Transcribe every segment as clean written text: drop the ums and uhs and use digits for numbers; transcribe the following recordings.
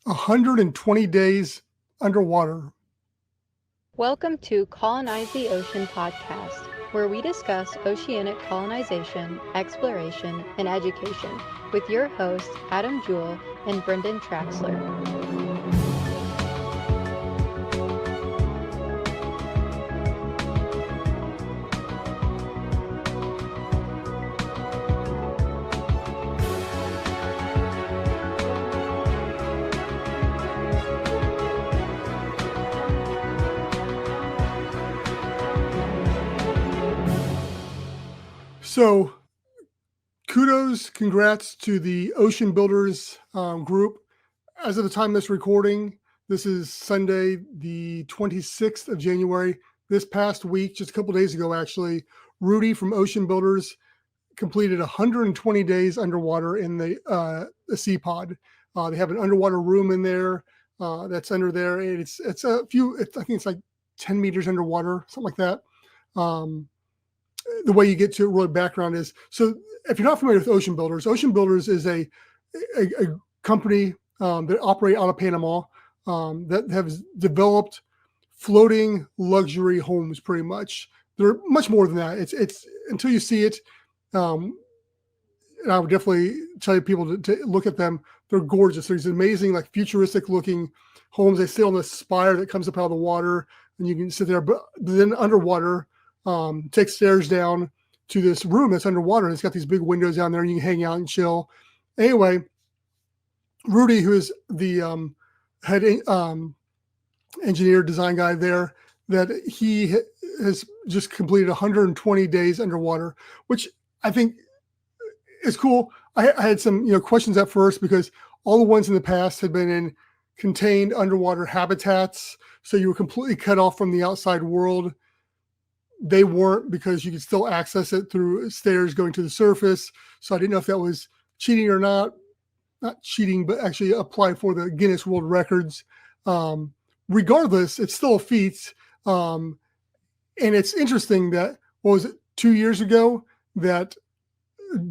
120 days underwater. Welcome to Colonize the Ocean podcast, where we discuss oceanic colonization, exploration, and education with your hosts, Adam Jewell and Brendan Traxler. So, congrats to the Ocean Builders group. As of the time of this recording, this is Sunday, the 26th of January. This past week, just a couple days ago, actually, Rudy from Ocean Builders completed 120 days underwater in the sea pod. They have an underwater room in there that's under there. It's a few. I think it's like 10 meters underwater, something like that. The way you get to real background is, so if you're not familiar with Ocean Builders is a company that operate out of Panama that has developed floating luxury homes. Pretty much, they're much more than that. It's until you see it. And I would definitely tell you people to look at them. They're gorgeous. There's amazing, like futuristic looking homes. They sit on this spire that comes up out of the water, and you can sit there. But then underwater, take stairs down to this room that's underwater. And it's got these big windows down there, and you can hang out and chill. Anyway, Rudy, who is the head engineer design guy there, that he has just completed 120 days underwater, which I think is cool. I had some questions at first because all the ones in the past had been in contained underwater habitats, so you were completely cut off from the outside world. They weren't, because you could still access it through stairs going to the surface. So I didn't know if that was cheating or not. Not cheating, but actually apply for the Guinness World Records. Regardless, it's still a feat. And it's interesting that, 2 years ago, that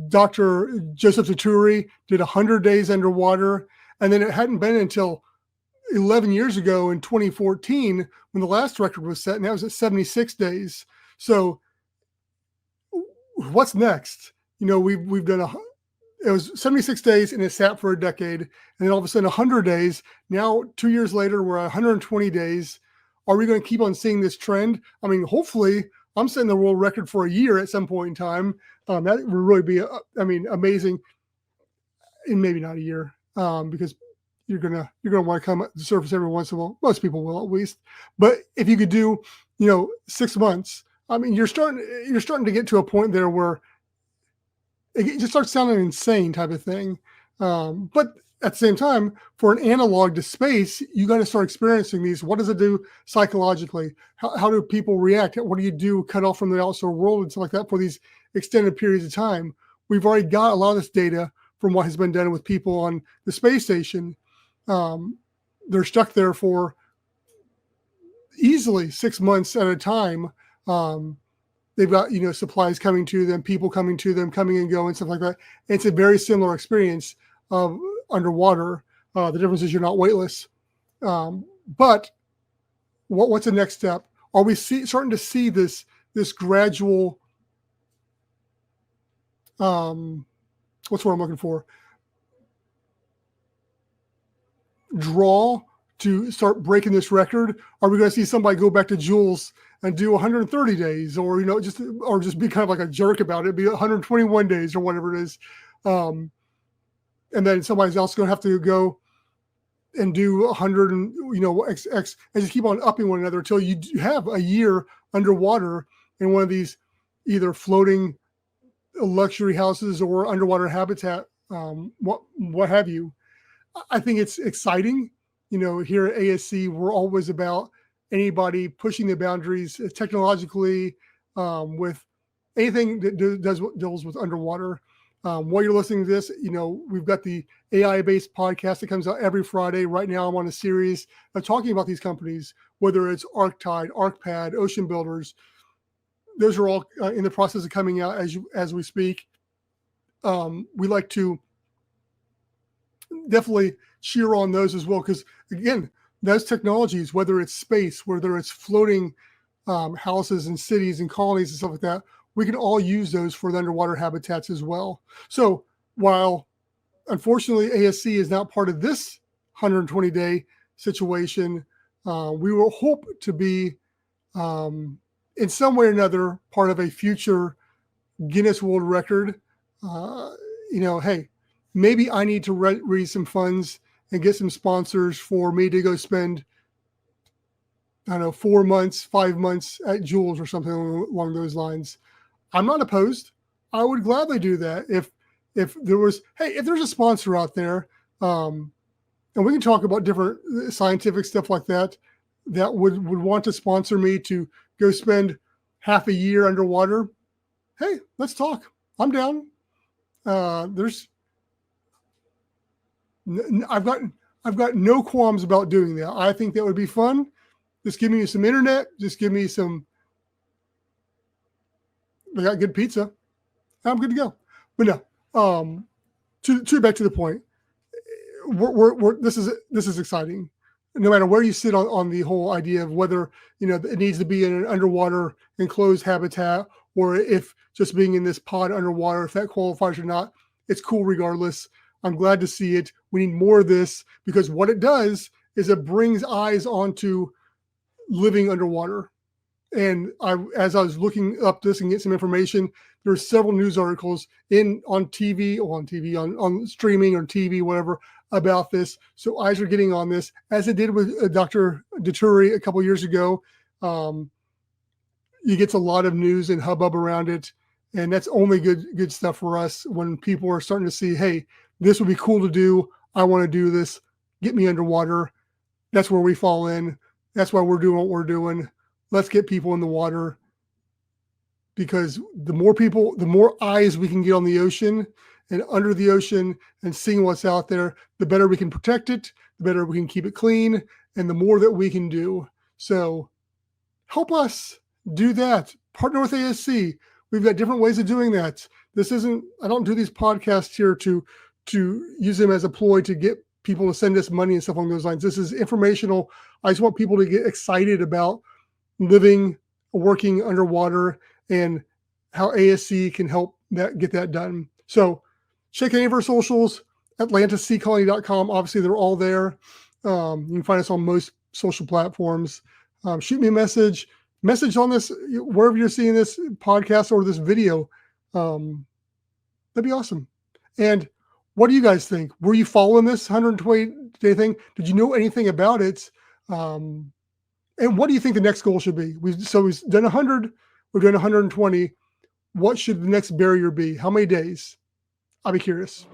Dr. Joseph Tuturi did 100 days underwater. And then it hadn't been until 11 years ago in 2014 when the last record was set, and that was at 76 days. So what's next? We've done it was 76 days and it sat for a decade, and then all of a sudden 100 days. Now 2 years later, we're at 120 days. Are we going to keep on seeing this trend? I mean, hopefully I'm setting the world record for a year at some point in time. That would really be, amazing. And maybe not a year, because you're gonna want to come at the surface every once in a while. Most people will, at least. But if you could do, 6 months, I mean, you're starting to get to a point there where it just starts sounding insane type of thing. But at the same time, for an analog to space, you got to start experiencing these. What does it do psychologically? How do people react? What do you do cut off from the outside world and stuff like that for these extended periods of time? We've already got a lot of this data from what has been done with people on the space station. They're stuck there for easily 6 months at a time. They've got, supplies coming to them, people coming to them, coming and going, stuff like that. And it's a very similar experience of underwater. The difference is you're not weightless. But what's the next step? Are we starting to see this gradual, what's what I'm looking for? Draw to start breaking this record? Are we going to see somebody go back to Jules and do 130 days, or just be kind of like a jerk about it, be 121 days or whatever it is, and then somebody else going to have to go and do 100 and X, and just keep on upping one another until you have a year underwater in one of these either floating luxury houses or underwater habitat, what have you. I think it's exciting. Here at ASC, we're always about anybody pushing the boundaries technologically, with anything that deals with underwater. While you're listening to this, we've got the AI-based podcast that comes out every Friday. Right now, I'm on a series of talking about these companies, whether it's Arctide, ArcPad, Ocean Builders. Those are all in the process of coming out as we speak. We like to definitely cheer on those as well. Because again, those technologies, whether it's space, whether it's floating houses and cities and colonies and stuff like that, we can all use those for the underwater habitats as well. So while unfortunately ASC is not part of this 120-day situation, we will hope to be in some way or another part of a future Guinness World Record. Hey, maybe I need to raise some funds and get some sponsors for me to go spend, 4 months, 5 months at Jules or something along those lines. I'm not opposed. I would gladly do that if there's a sponsor out there, and we can talk about different scientific stuff like that would want to sponsor me to go spend half a year underwater. Hey, let's talk. I'm down. I've got no qualms about doing that. I think that would be fun. Just give me some internet. Just give me some. They got good pizza. I'm good to go. But no. To back to the point. This is exciting. No matter where you sit on the whole idea of whether it needs to be in an underwater enclosed habitat, or if just being in this pod underwater, if that qualifies or not, it's cool regardless. I'm glad to see it. We need more of this, because what it does is it brings eyes onto living underwater. And as I was looking up this and get some information, there are several news articles on TV, on streaming or TV, whatever, about this. So eyes are getting on this, as it did with Dr. Dituri a couple of years ago. You get a lot of news and hubbub around it, and that's only good stuff for us when people are starting to see, hey, this would be cool to do. I want to do this. Get me underwater. That's where we fall in. That's why we're doing what we're doing. Let's get people in the water, because the more people, the more eyes we can get on the ocean and under the ocean and seeing what's out there, the better we can protect it, the better we can keep it clean, and the more that we can do. So help us do that. Partner with ASC. We've got different ways of doing that. I don't do these podcasts here to use them as a ploy to get people to send us money and stuff along those lines. This is informational. I just want people to get excited about living, working underwater, and how ASC can help get that done. So check any of our socials, atlantisseacolony.com. Obviously, they're all there. You can find us on most social platforms. Shoot me a message on this, wherever you're seeing this podcast or this video. That'd be awesome. And what do you guys think? Were you following this 120-day thing? Did you know anything about it? And what do you think the next goal should be? We've done 100, we're doing 120. What should the next barrier be? How many days? I'll be curious.